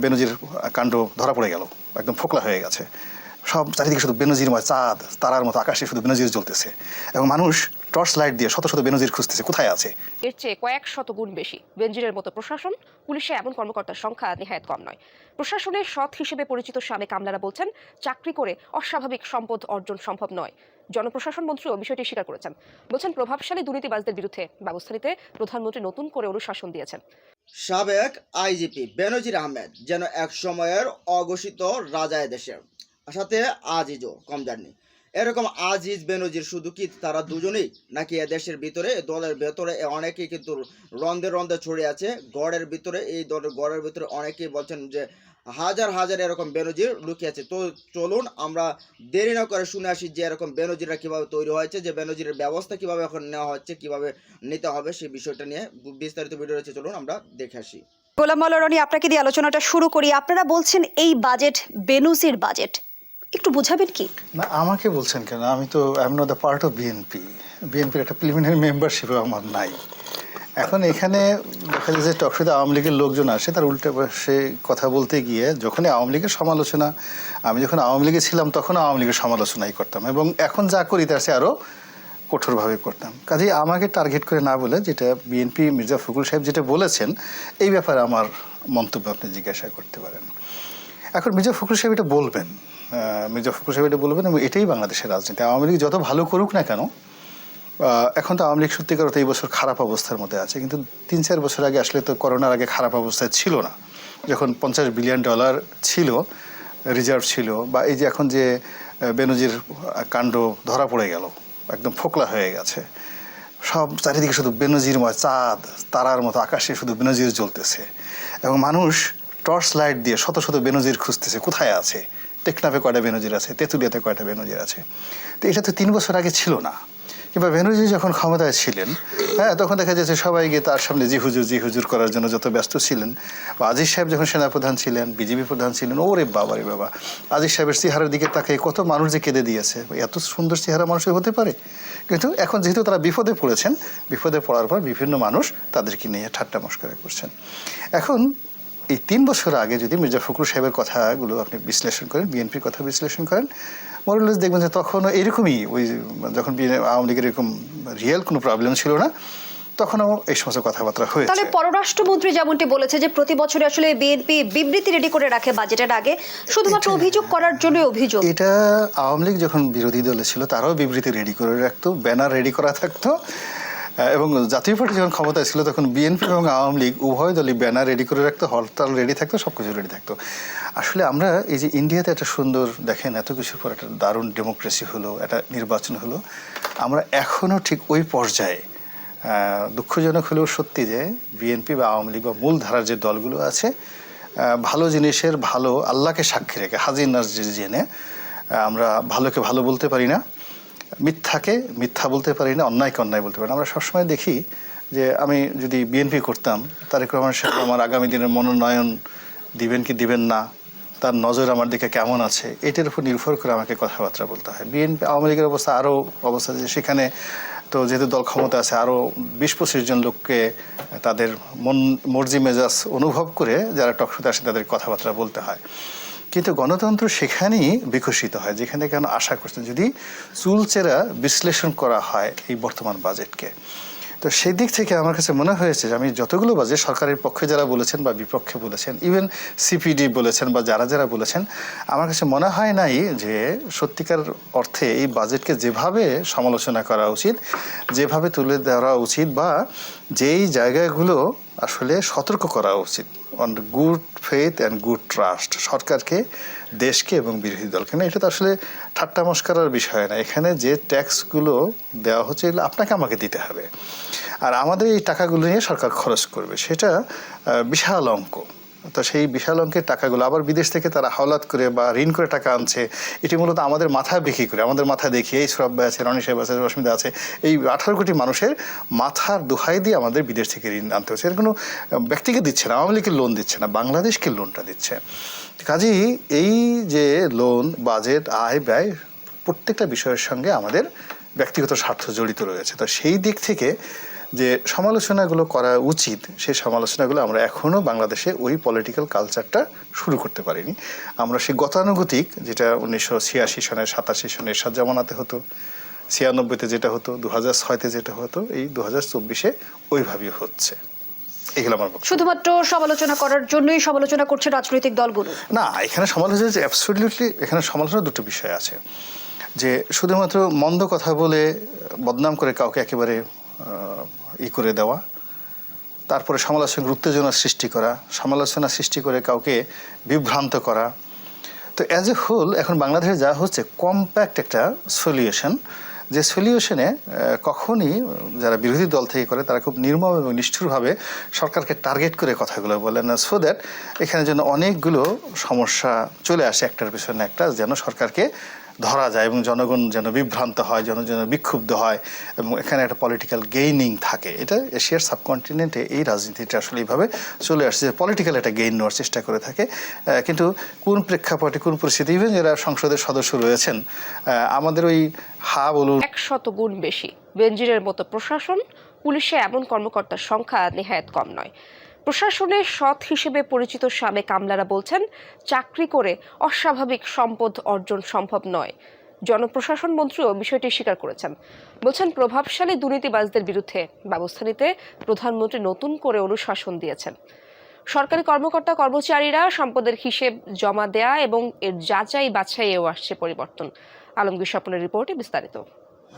বেনজির কাণ্ড ধরা পড়ে গেল, একদম ফোকলা হয়ে গেছে। সব চারিদিকে শুধু বেনজিরময়, চাঁদ তারার মতো আকাশে শুধু বেনজির জ্বলতেছে এবং মানুষ টর্চ লাইট দিয়ে শত শত বেনজির খুঁজতেছে কোথায় আছে। এর চেয়ে কয়েক শত গুণ বেশি বেনজিরের মতো প্রশাসন, পুলিশে এমন কর্মকর্তার সংখ্যা নেহায়েত কম নয়। প্রশাসনের সৎ হিসেবে পরিচিত সাবেক আমলারা বলছেন, চাকরি করে অস্বাভাবিক সম্পদ অর্জন সম্ভব নয়। জনপ্রশাসন মন্ত্রীও বিষয়টি স্বীকার করেছেন, বলছেন প্রভাবশালী দুর্নীতিবাজদের বিরুদ্ধে ব্যবস্থা নিতে প্রধানমন্ত্রী নতুন করে অনুশাসন দিয়েছেন। সাবেক আইজিপি বেনজির আহমেদ যেন এক সময়ের অঘোষিত রাজা দেশের সাথে আজিজও কম যাননি। এরকম আজিজ বেনজির শুধু কি তারা দুজনেই, নাকি দেশের ভিতরে দলের ভেতরে অনেকেই কিন্তু রন্ধে রন্ধে ছড়িয়ে আছে। গড়ের ভিতরে এই দলের গড়ের ভিতরে অনেকেই বলছেন যে হাজার হাজার এরকম বেনজির লুকিয়ে আছে। তো চলুন আমরা দেরি না করে শুনে আসি যে এরকম বেনজিররা কিভাবে তৈরি হয়েছে, যে বেনজিরের ব্যবস্থা কিভাবে এখন নেওয়া হচ্ছে, কিভাবে নিতে হবে সেই বিষয়টা নিয়ে বিস্তারিত ভিডিও রয়েছে, চলুন আমরা দেখে আসি। গোলাম মাওলা রনি, আপনাকে দিয়ে আলোচনাটা শুরু করি। আপনারা বলছেন এই বাজেট বেনজির বাজেট, একটু বোঝাবেন কি? না, আমাকে বলছেন কেন? আমি তো I am not the part of বিএনপির একটা প্রিলিমিনারি মেম্বারশিপও আমার নাই। এখন এখানে দেখা যায় যে টকশোতে আওয়ামী লীগের লোকজন আসে, তার উল্টে সে কথা বলতে গিয়ে যখনই আওয়ামী লীগের সমালোচনা, আমি যখন আওয়ামী লীগে ছিলাম তখন আওয়ামী লীগের সমালোচনাই করতাম এবং এখন যা করি তার সে আরও কঠোরভাবে করতাম। কাজেই আমাকে টার্গেট করে না বলে যেটা বিএনপি মির্জা ফখরুল সাহেব যেটা বলেছেন এই ব্যাপারে আমার মন্তব্য আপনি জিজ্ঞাসা করতে পারেন। এখন মির্জা ফখরুল সাহেব এটা বলবেন, মির্জা ফখরুল সাহেব এটা বলবেন এবং এটাই বাংলাদেশের রাজনীতি। আওয়ামী লীগ যত ভালো করুক না কেন, এখন তো আওয়ামী লীগ সত্যিকার অর্থে এই বছর খারাপ অবস্থার মধ্যে আছে, কিন্তু ৩-৪ বছর আগে আসলে তো করোনার আগে খারাপ অবস্থায় ছিল না, যখন $50 বিলিয়ন ছিল রিজার্ভ ছিল, বা এই যে এখন যে বেনজির কাণ্ড ধরা পড়ে গেল, একদম ফোকলা হয়ে গেছে। সব চারিদিকে শুধু বেনজিরময়, চাঁদ তারার মতো আকাশে শুধু বেনজির জ্বলতেছে এবং মানুষ টর্চ লাইট দিয়ে শত শত বেনজির খুঁজতেছে কোথায় আছে। টেকনাফে কয়টা বেনজির আছে, তেঁতুলিয়াতে কয়টা বেনজির আছে। তো এটা তো 3 বছর আগে ছিল না। কিংবা বেনজির যখন ক্ষমতায় ছিলেন, হ্যাঁ, তখন দেখা যাচ্ছে সবাই গিয়ে তার সামনে জি হুজুর করার জন্য যত ব্যস্ত ছিলেন। বা আজিজ সাহেব যখন সেনাপ্রধান ছিলেন, বিজেপি প্রধান ছিলেন, ওরে বাবা রে বাবা, আজিজ সাহেবের চেহারার দিকে তাকে কত মানুষ যে কেঁদে দিয়েছে। এত সুন্দর চেহারা মানুষের হতে পারে? কিন্তু এখন যেহেতু তারা বিপদে পড়েছেন, বিপদে পড়ার পর বিভিন্ন মানুষ তাদেরকে নিয়ে ঠাট্টা মশকরা করছেন। এখন এই 3 বছর আগে যদি মির্জা ফখরুল সাহেবের কথাগুলো আপনি বিশ্লেষণ করেন, বিএনপির কথা বিশ্লেষণ করেন, মোরালেস দেখবেন যে তখনও এরকমই, ওই যখন আওয়ামী লীগের এরকম রিয়েল কোনো প্রবলেম ছিল না, তখনও এই সমস্ত কথাবার্তা হয়েছে। তাহলে পররাষ্ট্রমন্ত্রী যেমনটি বলেছে যে প্রতি বছরে আসলে বিএনপি বিবৃতি রেডি করে রাখে বাজেটের আগে, শুধুমাত্র অভিযোগ করার জন্য অভিযোগ। এটা আওয়ামী লীগ যখন বিরোধী দলে ছিল তারাও বিবৃতি রেডি করে রাখতো, ব্যানার রেডি করা থাকতো, এবং জাতীয় পার্টি যখন ক্ষমতায় ছিল তখন বিএনপি এবং আওয়ামী লীগ উভয় দলই ব্যানার রেডি করে রাখতো, হরতাল রেডি থাকতো, সব কিছু রেডি থাকতো। আসলে আমরা এই যে ইন্ডিয়াতে একটা সুন্দর, দেখেন এত কিছুর পর একটা দারুণ ডেমোক্রেসি হলো, একটা নির্বাচন হলো, আমরা এখনও ঠিক ওই পর্যায়ে, দুঃখজনক হলেও সত্যি, যে বিএনপি বা আওয়ামী লীগ বা মূল ধারার যে দলগুলো আছে, ভালো জিনিসের ভালো আল্লাহকে সাক্ষী রেখে হাজির নাজির জেনে আমরা ভালোকে ভালো বলতে পারি না, মিথ্যাকে মিথ্যা বলতে পারি না, অন্যায়কে অন্যায় বলতে পারি না। আমরা সবসময় দেখি যে আমি যদি বিএনপি করতাম, তারেক রহমান সাহেব আমার আগামী দিনের মনোনয়ন দিবেন কি দিবেন না, তার নজর আমার দিকে কেমন আছে, এটার উপর নির্ভর করে আমাকে কথাবার্তা বলতে হয়। বিএনপি আওয়ামী লীগের অবস্থা আরও অবস্থা, যে সেখানে তো যেহেতু দল ক্ষমতা আছে, আরও 20-25 জন লোককে তাদের মর্জি মেজাজ অনুভব করে যারা টকশোতে আসে তাদের কথাবার্তা বলতে হয়। কিন্তু গণতন্ত্র সেখানেই বিকশিত হয় যেখানে কেন আশা করছে যদি চুলচেরা বিশ্লেষণ করা হয় এই বর্তমান বাজেটকে। তো সেই দিক থেকে আমার কাছে মনে হয়েছে যে আমি যতগুলো বাজেট সরকারের পক্ষে যারা বলেছেন বা বিপক্ষে বলেছেন, ইভেন সিপিডি বলেছেন বা যারা যারা বলেছেন, আমার কাছে মনে হয় নাই যে সত্যিকার অর্থে এই বাজেটকে যেভাবে সমালোচনা করা উচিত, যেভাবে তুলে ধরা উচিত, বা যেই জায়গাগুলো আসলে সতর্ক করা উচিত on good faith and good trust, সরকারকে, দেশকে এবং বিরোধী দলকে না, এটা তো আসলে ঠাট্টা মশকরার বিষয় না। এখানে যে ট্যাক্সগুলো দেওয়া হচ্ছে এগুলো আপনাকে আমাকে দিতে হবে, আর আমাদের এই টাকাগুলো নিয়ে সরকার খরচ করবে, সেটা বিশাল অঙ্ক। তো সেই বিশাল অঙ্কের টাকাগুলো আবার বিদেশ থেকে তারা হাওলাত করে বা ঋণ করে টাকা আনছে, এটি মূলত আমাদের মাথা বিক্রি করে, আমাদের মাথা দেখিয়ে, এই সরব আছে, রনি সাহেব আছে, রশ্মিদা আছে, এই 18 কোটি মানুষের মাথার দোহাই দিয়ে আমাদের বিদেশ থেকে ঋণ আনতে হচ্ছে। এর কোনো ব্যক্তিকে দিচ্ছে না, আওয়ামী লীগের লোন দিচ্ছে না, বাংলাদেশকে লোনটা দিচ্ছে। কাজেই এই যে লোন, বাজেট, আয় ব্যয়, প্রত্যেকটা বিষয়ের সঙ্গে আমাদের ব্যক্তিগত স্বার্থ জড়িত রয়েছে। তো সেই দিক থেকে যে সমালোচনাগুলো করা উচিত, সেই সমালোচনাগুলো আমরা এখনও বাংলাদেশে ওই পলিটিক্যাল কালচারটা শুরু করতে পারিনি। আমরা সেই গতানুগতিক, যেটা 1986 সনে 87 সনে এরশাদ জামানাতে হতো, 96-তে যেটা হতো, 2006-তে যেটা হতো, এই 2024-এ ওইভাবেই হচ্ছে। এগুলো আমার বক্তব্য। শুধুমাত্র সমালোচনা করার জন্যই সমালোচনা করছে রাজনৈতিক দলগুলো? না, এখানে সমালোচনা যে অ্যাবসলিউটলি, এখানে সমালোচনার দুটো বিষয় আছে। যে শুধুমাত্র মন্দ কথা বলে বদনাম করে কাউকে একেবারে করে দেওয়া, তারপরে সমালোচনার উত্তেজনা সৃষ্টি করা, সমালোচনা সৃষ্টি করে কাউকে বিভ্রান্ত করা। তো অ্যাজ এ হোল এখন বাংলাদেশে যা হচ্ছে কম্প্যাক্ট একটা সলিউশন, যে সলিউশনে কখনই যারা বিরোধী দল থেকে করে তারা খুব নির্মম এবং নিষ্ঠুরভাবে সরকারকে টার্গেট করে কথাগুলো বলেন, সো দ্যাট এখানে যেন অনেকগুলো সমস্যা চলে আসে একটার পিছনে একটা, যেন সরকারকে ধরা যায় এবং জনগণ যেন বিভ্রান্ত হয়, যেন বিক্ষুব্ধ হয় এবং এখানে একটা পলিটিক্যাল গেইনিং থাকে। এটা এশিয়ার সাবকন্টিনেন্টে এই রাজনীতিটা আসলে এইভাবে চলে আসছে, যে পলিটিক্যাল একটা গেইন নেওয়ার চেষ্টা করে থাকে। কিন্তু কোন প্রেক্ষাপটে, কোন পরিস্থিতি, ইভেন যারা সংসদের সদস্য রয়েছেন, আমাদের ওই বলুন 100 গুণ বেশি। বেনজিরের মতো প্রশাসন, পুলিশে এমন কর্মকর্তার সংখ্যা নেহায়েত কম নয়। প্রশাসনের সৎ হিসেবে পরিচিত সাবেক আমলারা বলছেন, চাকরি করে অস্বাভাবিক সম্পদ অর্জন সম্ভব নয়। জনপ্রশাসন মন্ত্রীও বিষয়টি স্বীকার করেছেন। বলছেন, প্রভাবশালী দুর্নীতিবাজদের বিরুদ্ধে ব্যবস্থা নিতে প্রধানমন্ত্রী নতুন করে অনুশাসন দিয়েছেন। সরকারি কর্মকর্তা কর্মচারীরা সম্পদের হিসেব জমা দেয়া এবং এর যাচাই বাছাইয়েও আসছে পরিবর্তন। আলমগীর স্বপনের রিপোর্টে বিস্তারিত।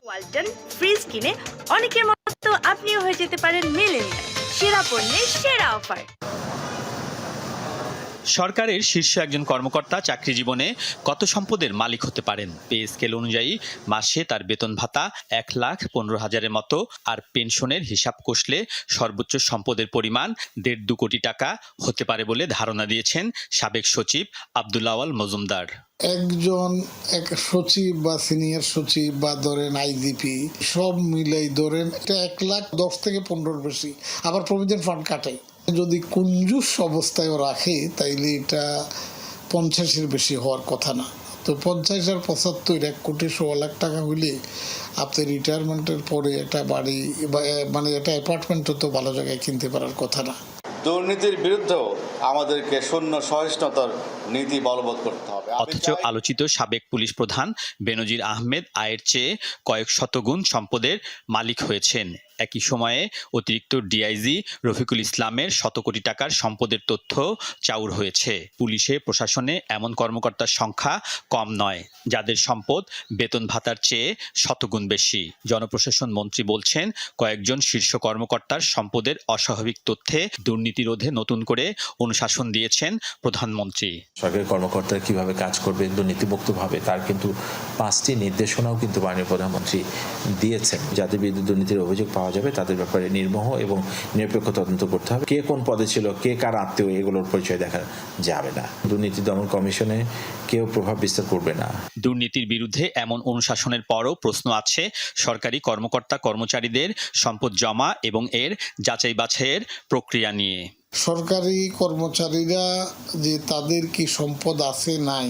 ওয়ালটন ফ্রিজ কিনে অনেকের মতো আপনিও হয়ে যেতে পারেন মিলেনিয়াল। সেরা পণ্যের সেরা অফার। সরকারের শীর্ষ একজন কর্মকর্তা চাকরি জীবনে কত সম্পদের মালিক হতে পারেন? পে স্কেল অনুযায়ী মাসে তার বেতন ভাতা 1,15,000-এর মতো, আর পেনশনের হিসাব কষলে সর্বোচ্চ সম্পদের পরিমাণ 1.5-2 কোটি টাকা হতে পারে বলে ধারণা দিয়েছেন সাবেক সচিব আব্দুল আওয়াল মজুমদার। একজন সচিব বা সিনিয়র সচিব বা ধরেন আইজিপি সব মিলেই ধরেন এটা 1,10,000 থেকে 15 বেশি, আবার প্রভিডেন্ট ফান্ড কাটে। যদি কুঞ্জুস অবস্থায় রাখে তাইলে এটা 50-এর বেশি হওয়ার কথা না। তো 50 আর 75 1,16,00,000 টাকা হইলে আপনি রিটায়ারমেন্টের পরে একটা বাড়ি মানে একটা অ্যাপার্টমেন্টও তো ভালো জায়গায় কিনতে পারার কথা না। দুর্নীতির বিরুদ্ধেও আমাদেরকে শূন্য সহিষ্ণুতার নীতি বলবৎ করতে হবে। অথচ আলোচিত সাবেক পুলিশ প্রধান বেনজির আহমেদ আয়ের চেয়ে কয়েক শতগুণ সম্পদের মালিক হয়েছেন। একই সময়ে অতিরিক্ত ডিআইজি রফিকুল ইসলামের শত কোটি টাকার সম্পদের তথ্য চাউর হয়েছে। পুলিশে প্রশাসনে এমন কর্মকর্তার সংখ্যা কম নয়, যাদের সম্পদ বেতন ভাতার চেয়ে শতগুণ বেশি। জনপ্রশাসন মন্ত্রী বলছেন, কয়েকজন শীর্ষ কর্মকর্তার সম্পদের অস্বাভাবিক তথ্যে দুর্নীতি রোধে নতুন করে অনুশাসন দিয়েছেন প্রধানমন্ত্রী। সরকারি কর্মকর্তারা কিভাবে কাজ করবে দুর্নীতিমুক্তভাবে, তার কিন্তু 5টি নির্দেশনাও কিন্তু মাননীয় প্রধানমন্ত্রী দিয়েছেন। যাদের বিরুদ্ধে দুর্নীতির অভিযোগ পাওয়া যাবে তাদের ব্যাপারে নির্মোহ এবং নিরপেক্ষ তদন্ত করতে হবে। কে কোন পদে ছিল, কে কার আত্মীয়, এগুলোর পরিচয় দেখা যাবে না। দুর্নীতি দমন কমিশনে কেউ প্রভাব বিস্তার করবে না। দুর্নীতির বিরুদ্ধে এমন অনুশাসনের পরও প্রশ্ন আছে সরকারি কর্মকর্তা কর্মচারীদের সম্পদ জমা এবং এর যাচাই বাছাইয়ের প্রক্রিয়া নিয়ে। সরকারি কর্মচারীরা যে তাদের কি সম্পদ আছে নাই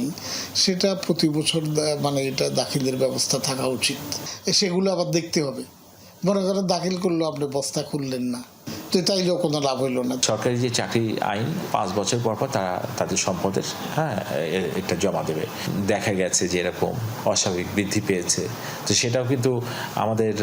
সেটা প্রতি বছর মানে এটা দাখিলের ব্যবস্থা থাকা উচিত। সেগুলো আবার দেখতে হবে। মনে করেন দাখিল করলো, আপনি বস্তা খুললেন না, তো তাইলেও কোনো লাভ হইল না। সরকারি যে চাকরি আইন 5 বছর পর পর তারা তাদের সম্পদের একটা জমা দেবে। দেখা গেছে যে এরকম অস্বাভাবিক বৃদ্ধি পেয়েছে, তো সেটাও কিন্তু আমাদের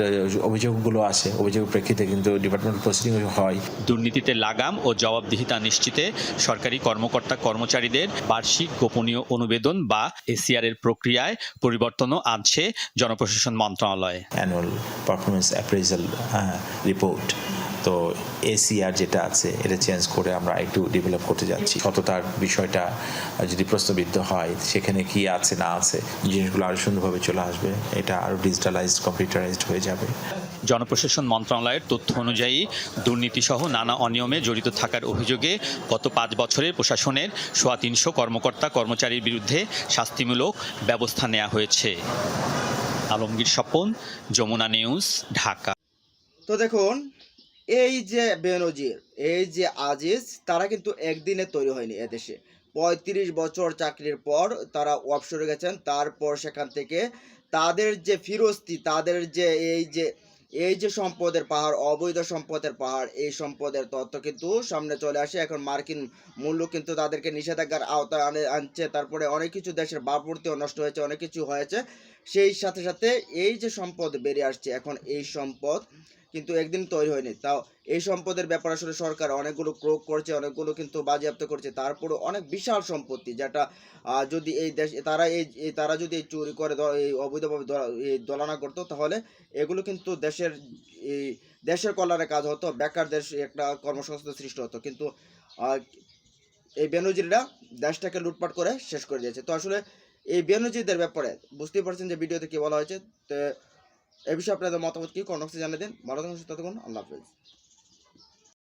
অভিযোগগুলো আছে, অভিযোগের প্রেক্ষিতে কিন্তু ডিপার্টমেন্ট প্রসিডিং হয়। দুর্নীতিতে লাগাম ও জবাবদিহিতা নিশ্চিতে সরকারি কর্মকর্তা কর্মচারীদের বার্ষিক গোপনীয় অনুবেদন বা এসিআর এর প্রক্রিয়ায় পরিবর্তনও আনছে জনপ্রশাসন মন্ত্রণালয়। অ্যানুয়াল পারফরমেন্স অ্যাপ্রেজাল রিপোর্ট, তো এসিআর যেটা আছে এটা চেঞ্জ করে আমরা একটু ডেভেলপ করতে যাচ্ছি। সততার বিষয়টা যদি প্রশ্নবিদ্ধ হয় সেখানে কি আছে না আছে জিনিসগুলো আরো সুন্দরভাবে চলে আসবে, এটা আরো ডিজিটালাইজড কম্পিউটারাইজড হয়ে যাবে। জনপ্রশাসন মন্ত্রণালয়ের তথ্য অনুযায়ী দুর্নীতিসহ নানা অনিয়মে জড়িত থাকার অভিযোগে গত 5 বছরে প্রশাসনের 350 কর্মকর্তা কর্মচারীর বিরুদ্ধে শাস্তিমূলক ব্যবস্থা নেওয়া হয়েছে। আলমগীর স্বপন, যমুনা নিউজ, ঢাকা। তো দেখুন, এই যে বেনজির, এই যে আজিজ, তারা কিন্তু একদিনে তৈরি হয়নি এদেশে। 35 বছর চাকরির পর তারা অবসরে গেছেন। তারপর সেখান থেকে তাদের যে ফিরস্তি, তাদের যে এই যে এই যে সম্পদের পাহাড়, অবৈধ সম্পদের পাহাড়, এই সম্পদের তথ্য কিন্তু সামনে চলে আসে। এখন মার্কিন মূল্য কিন্তু তাদেরকে নিষেধাজ্ঞার আওতায় আনছে, তারপরে অনেক কিছু দেশের ভাবমূর্তিও নষ্ট হয়েছে, অনেক কিছু হয়েছে। সেই সাথে সাথে এই যে সম্পদ বেরিয়ে আসছে, এখন এই সম্পদ কিন্তু একদিন তৈরি হয়নি। তাও এই সম্পদের ব্যাপারে আসলে সরকার অনেকগুলো ক্রোক করছে, অনেকগুলো কিন্তু বাজেয়াপ্ত করছে। তারপরে অনেক বিশাল সম্পত্তি, যেটা যদি এই দেশ তারা যদি এই চুরি করে এই অবৈধভাবে এই দলানা করতো, তাহলে এগুলো কিন্তু দেশের কল্যাণে কাজ হতো, বেকারদের একটা কর্মসংস্থান সৃষ্টি হতো। কিন্তু এই বেনজিররা দেশটাকে লুটপাট করে শেষ করে দিয়েছে। তো আসলে এই বেনজিরদের ব্যাপারে বুঝতেই পারছেন যে ভিডিওতে কি বলা হয়েছে। তো এ বিষয়ে আপনাদের মতামত কি কমেন্ট বক্সে জানিয়ে দিন। ভালো থাকুন, সুস্থ থাকুন, আল্লাহ হাফেজ।